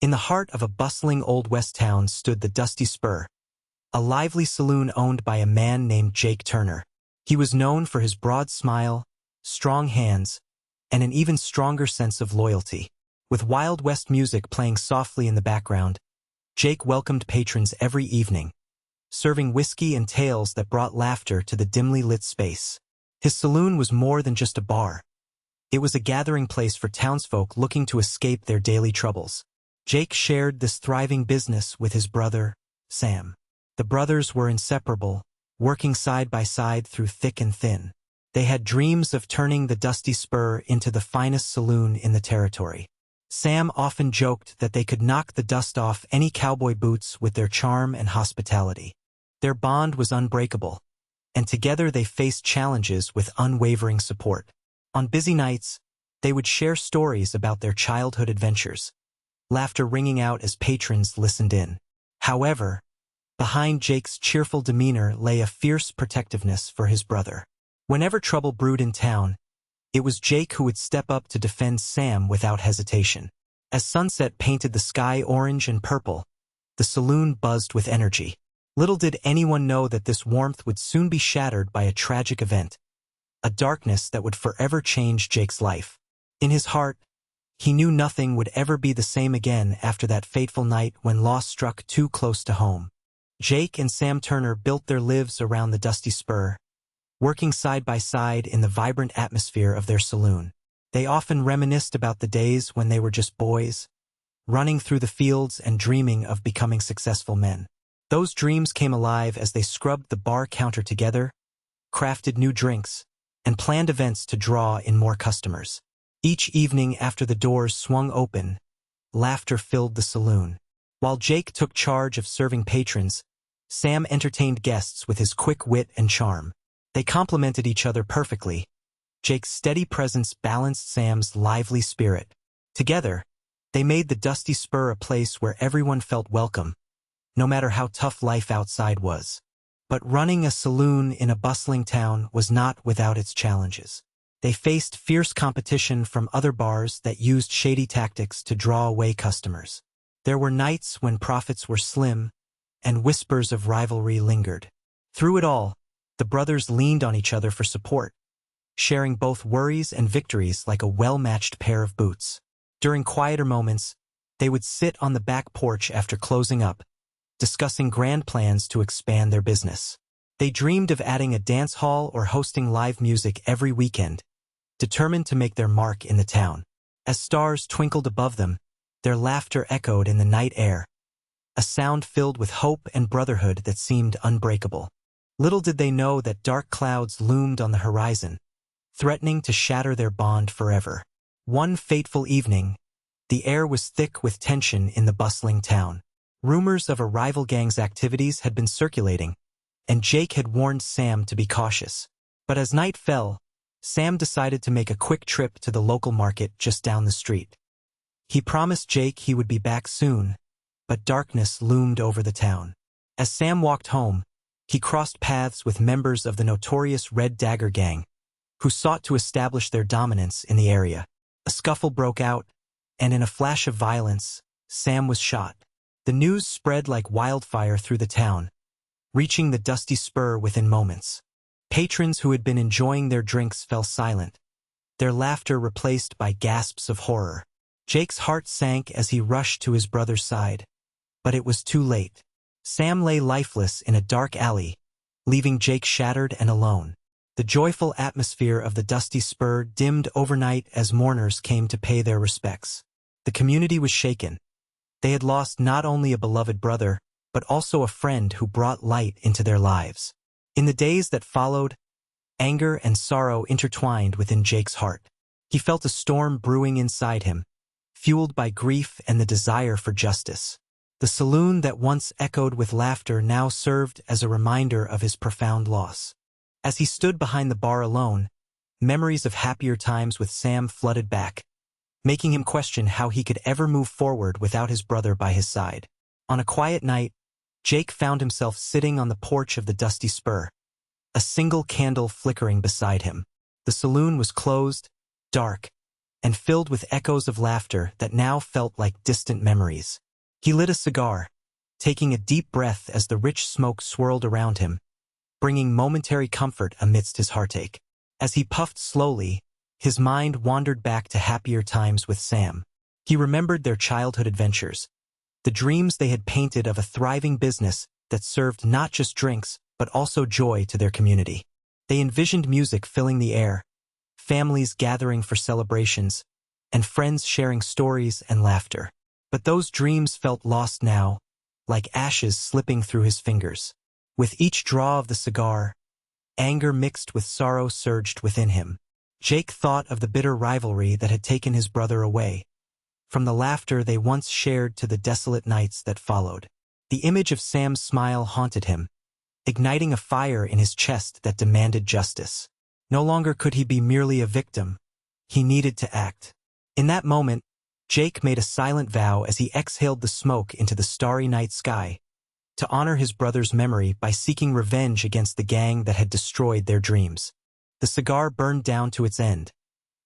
In the heart of a bustling Old West town stood the Dusty Spur, a lively saloon owned by a man named Jake Turner. He was known for his broad smile, strong hands, and an even stronger sense of loyalty. With Wild West music playing softly in the background, Jake welcomed patrons every evening, serving whiskey and tales that brought laughter to the dimly lit space. His saloon was more than just a bar. It was a gathering place for townsfolk looking to escape their daily troubles. Jake shared this thriving business with his brother, Sam. The brothers were inseparable, working side by side through thick and thin. They had dreams of turning the Dusty Spur into the finest saloon in the territory. Sam often joked that they could knock the dust off any cowboy boots with their charm and hospitality. Their bond was unbreakable, and together they faced challenges with unwavering support. On busy nights, they would share stories about their childhood adventures, laughter ringing out as patrons listened in. However, behind Jake's cheerful demeanor lay a fierce protectiveness for his brother. Whenever trouble brewed in town, it was Jake who would step up to defend Sam without hesitation. As sunset painted the sky orange and purple, the saloon buzzed with energy. Little did anyone know that this warmth would soon be shattered by a tragic event, a darkness that would forever change Jake's life. In his heart, he knew nothing would ever be the same again after that fateful night when loss struck too close to home. Jake and Sam Turner built their lives around the Dusty Spur, working side by side in the vibrant atmosphere of their saloon. They often reminisced about the days when they were just boys, running through the fields and dreaming of becoming successful men. Those dreams came alive as they scrubbed the bar counter together, crafted new drinks, and planned events to draw in more customers. Each evening after the doors swung open, laughter filled the saloon. While Jake took charge of serving patrons, Sam entertained guests with his quick wit and charm. They complemented each other perfectly. Jake's steady presence balanced Sam's lively spirit. Together, they made the Dusty Spur a place where everyone felt welcome, no matter how tough life outside was. But running a saloon in a bustling town was not without its challenges. They faced fierce competition from other bars that used shady tactics to draw away customers. There were nights when profits were slim, and whispers of rivalry lingered. Through it all, the brothers leaned on each other for support, sharing both worries and victories like a well-matched pair of boots. During quieter moments, they would sit on the back porch after closing up, discussing grand plans to expand their business. They dreamed of adding a dance hall or hosting live music every weekend, determined to make their mark in the town. As stars twinkled above them, their laughter echoed in the night air, a sound filled with hope and brotherhood that seemed unbreakable. Little did they know that dark clouds loomed on the horizon, threatening to shatter their bond forever. One fateful evening, the air was thick with tension in the bustling town. Rumors of a rival gang's activities had been circulating, and Jake had warned Sam to be cautious. But as night fell, Sam decided to make a quick trip to the local market just down the street. He promised Jake he would be back soon, but darkness loomed over the town. As Sam walked home, he crossed paths with members of the notorious Red Dagger Gang, who sought to establish their dominance in the area. A scuffle broke out, and in a flash of violence, Sam was shot. The news spread like wildfire through the town, reaching the Dusty Spur within moments. Patrons who had been enjoying their drinks fell silent, their laughter replaced by gasps of horror. Jake's heart sank as he rushed to his brother's side, but it was too late. Sam lay lifeless in a dark alley, leaving Jake shattered and alone. The joyful atmosphere of the Dusty Spur dimmed overnight as mourners came to pay their respects. The community was shaken. They had lost not only a beloved brother, but also a friend who brought light into their lives. In the days that followed, anger and sorrow intertwined within Jake's heart. He felt a storm brewing inside him, fueled by grief and the desire for justice. The saloon that once echoed with laughter now served as a reminder of his profound loss. As he stood behind the bar alone, memories of happier times with Sam flooded back, making him question how he could ever move forward without his brother by his side. On a quiet night, Jake found himself sitting on the porch of the Dusty Spur, a single candle flickering beside him. The saloon was closed, dark, and filled with echoes of laughter that now felt like distant memories. He lit a cigar, taking a deep breath as the rich smoke swirled around him, bringing momentary comfort amidst his heartache. As he puffed slowly, his mind wandered back to happier times with Sam. He remembered their childhood adventures, the dreams they had painted of a thriving business that served not just drinks, but also joy to their community. They envisioned music filling the air, families gathering for celebrations, and friends sharing stories and laughter. But those dreams felt lost now, like ashes slipping through his fingers. With each draw of the cigar, anger mixed with sorrow surged within him. Jake thought of the bitter rivalry that had taken his brother away, from the laughter they once shared to the desolate nights that followed. The image of Sam's smile haunted him, igniting a fire in his chest that demanded justice. No longer could he be merely a victim. He needed to act. In that moment, Jake made a silent vow as he exhaled the smoke into the starry night sky, to honor his brother's memory by seeking revenge against the gang that had destroyed their dreams. The cigar burned down to its end,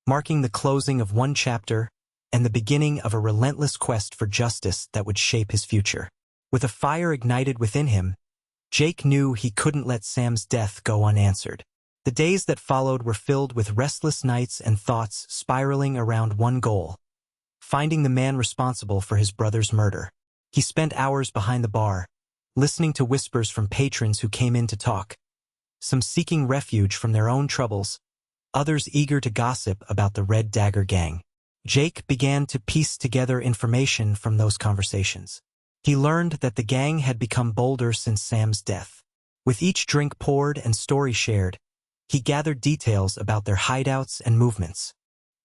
marking the closing of one chapter and the beginning of a relentless quest for justice that would shape his future. With a fire ignited within him, Jake knew he couldn't let Sam's death go unanswered. The days that followed were filled with restless nights and thoughts spiraling around one goal: finding the man responsible for his brother's murder. He spent hours behind the bar, listening to whispers from patrons who came in to talk, some seeking refuge from their own troubles, others eager to gossip about the Red Dagger gang. Jake began to piece together information from those conversations. He learned that the gang had become bolder since Sam's death. With each drink poured and story shared, he gathered details about their hideouts and movements.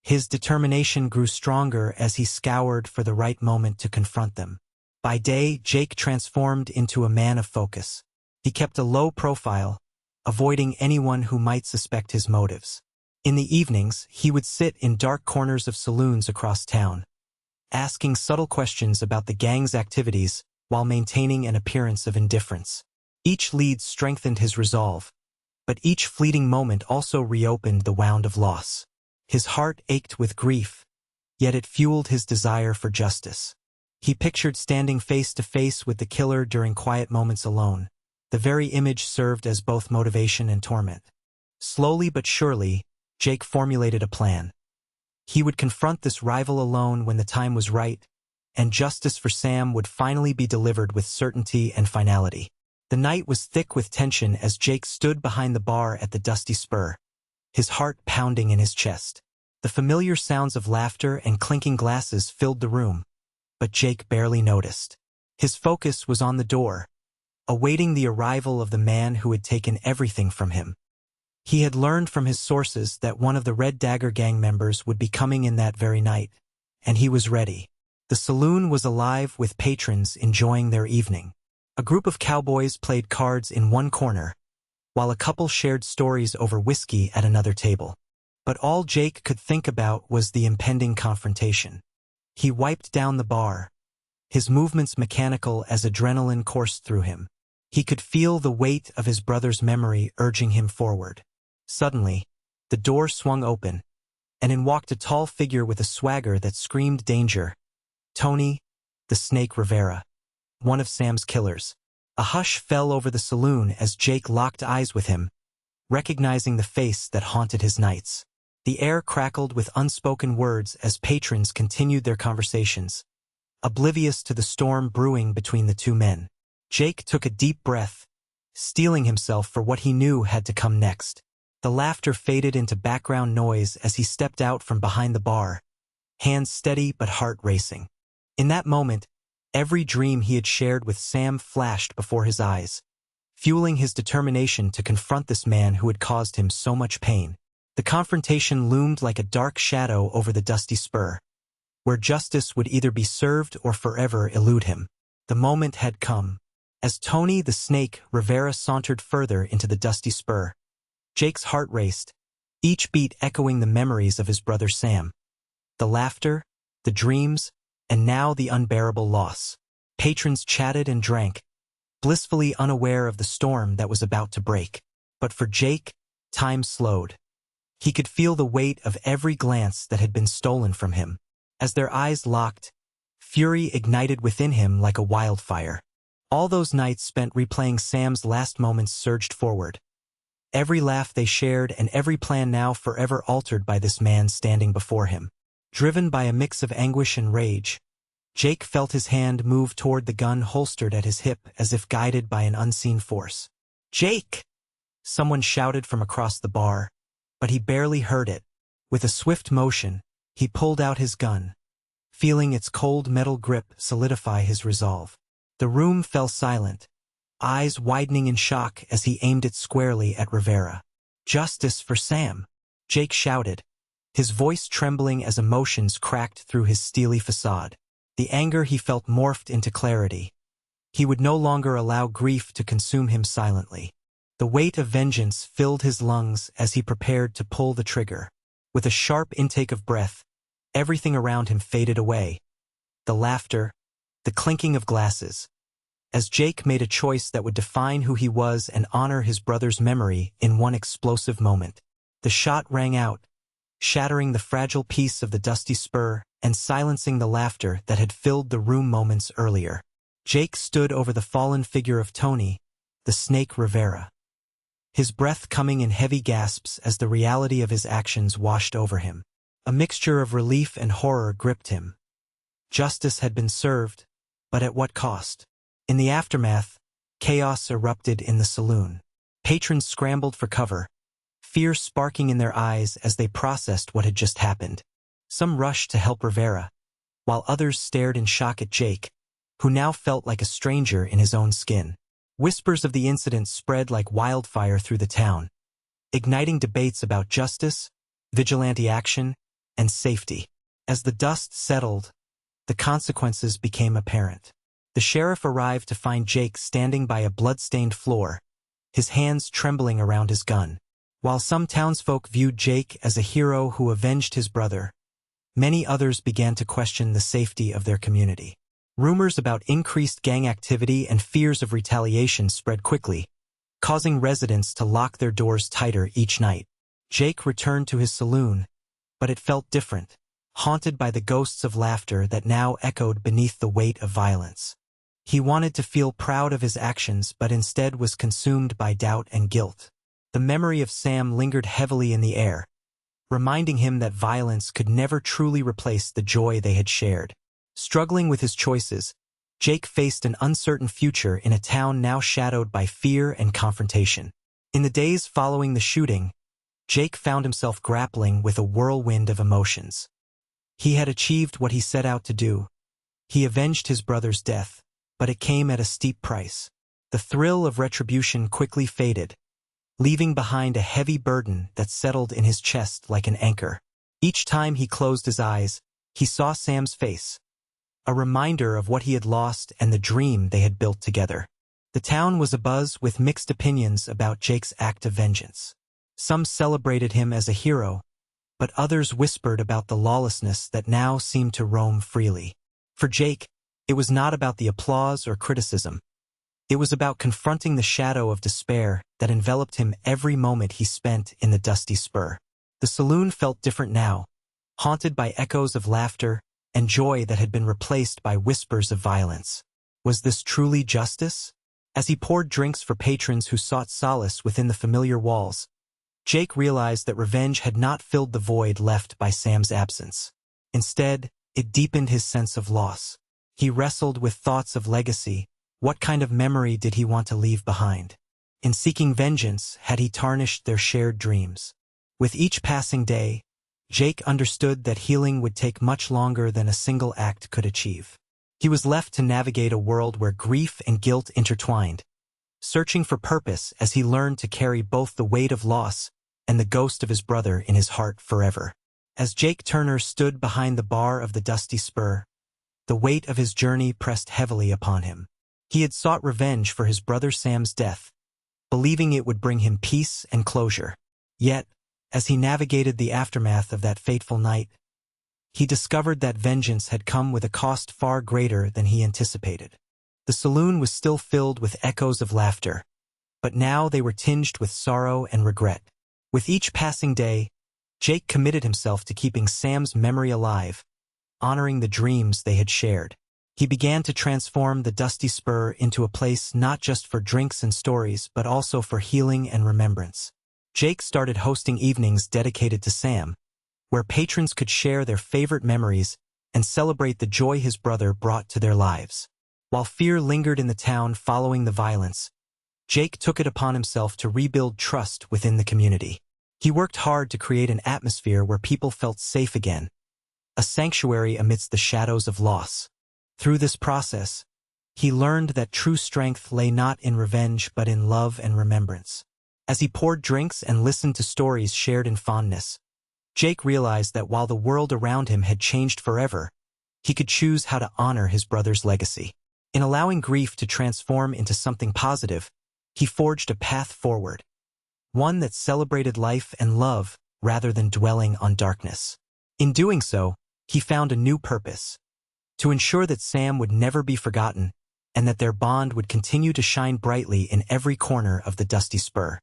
His determination grew stronger as he scoured for the right moment to confront them. By day, Jake transformed into a man of focus. He kept a low profile, avoiding anyone who might suspect his motives. In the evenings, he would sit in dark corners of saloons across town, asking subtle questions about the gang's activities while maintaining an appearance of indifference. Each lead strengthened his resolve, but each fleeting moment also reopened the wound of loss. His heart ached with grief, yet it fueled his desire for justice. He pictured standing face to face with the killer during quiet moments alone. The very image served as both motivation and torment. Slowly but surely, Jake formulated a plan. He would confront this rival alone when the time was right, and justice for Sam would finally be delivered with certainty and finality. The night was thick with tension as Jake stood behind the bar at the Dusty Spur, his heart pounding in his chest. The familiar sounds of laughter and clinking glasses filled the room, but Jake barely noticed. His focus was on the door, awaiting the arrival of the man who had taken everything from him. He had learned from his sources that one of the Red Dagger gang members would be coming in that very night, and he was ready. The saloon was alive with patrons enjoying their evening. A group of cowboys played cards in one corner, while a couple shared stories over whiskey at another table. But all Jake could think about was the impending confrontation. He wiped down the bar, his movements mechanical as adrenaline coursed through him. He could feel the weight of his brother's memory urging him forward. Suddenly, the door swung open, and in walked a tall figure with a swagger that screamed danger. Tony, the Snake Rivera, one of Sam's killers. A hush fell over the saloon as Jake locked eyes with him, recognizing the face that haunted his nights. The air crackled with unspoken words as patrons continued their conversations, oblivious to the storm brewing between the two men. Jake took a deep breath, steeling himself for what he knew had to come next. The laughter faded into background noise as he stepped out from behind the bar, hands steady but heart racing. In that moment, every dream he had shared with Sam flashed before his eyes, fueling his determination to confront this man who had caused him so much pain. The confrontation loomed like a dark shadow over the Dusty Spur, where justice would either be served or forever elude him. The moment had come. As Tony the Snake Rivera sauntered further into the Dusty Spur, Jake's heart raced, each beat echoing the memories of his brother Sam. The laughter, the dreams, and now the unbearable loss. Patrons chatted and drank, blissfully unaware of the storm that was about to break. But for Jake, time slowed. He could feel the weight of every glance that had been stolen from him. As their eyes locked, fury ignited within him like a wildfire. All those nights spent replaying Sam's last moments surged forward. Every laugh they shared and every plan now forever altered by this man standing before him. Driven by a mix of anguish and rage, Jake felt his hand move toward the gun holstered at his hip as if guided by an unseen force. "Jake!" Someone shouted from across the bar, but he barely heard it. With a swift motion, he pulled out his gun, feeling its cold metal grip solidify his resolve. The room fell silent, eyes widening in shock as he aimed it squarely at Rivera. "Justice for Sam!" Jake shouted, his voice trembling as emotions cracked through his steely facade. The anger he felt morphed into clarity. He would no longer allow grief to consume him silently. The weight of vengeance filled his lungs as he prepared to pull the trigger. With a sharp intake of breath, everything around him faded away. The laughter, the clinking of glasses. As Jake made a choice that would define who he was and honor his brother's memory in one explosive moment. The shot rang out, shattering the fragile piece of the dusty spur and silencing the laughter that had filled the room moments earlier. Jake stood over the fallen figure of Tony, the snake Rivera. His breath coming in heavy gasps as the reality of his actions washed over him. A mixture of relief and horror gripped him. Justice had been served, but at what cost? In the aftermath, chaos erupted in the saloon. Patrons scrambled for cover, fear sparking in their eyes as they processed what had just happened. Some rushed to help Rivera, while others stared in shock at Jake, who now felt like a stranger in his own skin. Whispers of the incident spread like wildfire through the town, igniting debates about justice, vigilante action, and safety. As the dust settled, the consequences became apparent. The sheriff arrived to find Jake standing by a blood-stained floor, his hands trembling around his gun. While some townsfolk viewed Jake as a hero who avenged his brother, many others began to question the safety of their community. Rumors about increased gang activity and fears of retaliation spread quickly, causing residents to lock their doors tighter each night. Jake returned to his saloon, but it felt different, haunted by the ghosts of laughter that now echoed beneath the weight of violence. He wanted to feel proud of his actions but instead was consumed by doubt and guilt. The memory of Sam lingered heavily in the air, reminding him that violence could never truly replace the joy they had shared. Struggling with his choices, Jake faced an uncertain future in a town now shadowed by fear and confrontation. In the days following the shooting, Jake found himself grappling with a whirlwind of emotions. He had achieved what he set out to do. He avenged his brother's death, but it came at a steep price. The thrill of retribution quickly faded, leaving behind a heavy burden that settled in his chest like an anchor. Each time he closed his eyes, he saw Sam's face, a reminder of what he had lost and the dream they had built together. The town was abuzz with mixed opinions about Jake's act of vengeance. Some celebrated him as a hero, but others whispered about the lawlessness that now seemed to roam freely. For Jake, it was not about the applause or criticism. It was about confronting the shadow of despair that enveloped him every moment he spent in the dusty spur. The saloon felt different now, haunted by echoes of laughter and joy that had been replaced by whispers of violence. Was this truly justice? As he poured drinks for patrons who sought solace within the familiar walls, Jake realized that revenge had not filled the void left by Sam's absence. Instead, it deepened his sense of loss. He wrestled with thoughts of legacy. What kind of memory did he want to leave behind? In seeking vengeance, had he tarnished their shared dreams? With each passing day, Jake understood that healing would take much longer than a single act could achieve. He was left to navigate a world where grief and guilt intertwined, searching for purpose as he learned to carry both the weight of loss and the ghost of his brother in his heart forever. As Jake Turner stood behind the bar of the Dusty Spur, the weight of his journey pressed heavily upon him. He had sought revenge for his brother Sam's death, believing it would bring him peace and closure. Yet, as he navigated the aftermath of that fateful night, he discovered that vengeance had come with a cost far greater than he anticipated. The saloon was still filled with echoes of laughter, but now they were tinged with sorrow and regret. With each passing day, Jake committed himself to keeping Sam's memory alive, honoring the dreams they had shared. He began to transform the Dusty Spur into a place not just for drinks and stories, but also for healing and remembrance. Jake started hosting evenings dedicated to Sam, where patrons could share their favorite memories and celebrate the joy his brother brought to their lives. While fear lingered in the town following the violence, Jake took it upon himself to rebuild trust within the community. He worked hard to create an atmosphere where people felt safe again, a sanctuary amidst the shadows of loss. Through this process, he learned that true strength lay not in revenge but in love and remembrance. As he poured drinks and listened to stories shared in fondness, Jake realized that while the world around him had changed forever, he could choose how to honor his brother's legacy. In allowing grief to transform into something positive, he forged a path forward, one that celebrated life and love rather than dwelling on darkness. In doing so, he found a new purpose: to ensure that Sam would never be forgotten and that their bond would continue to shine brightly in every corner of the Dusty Spur.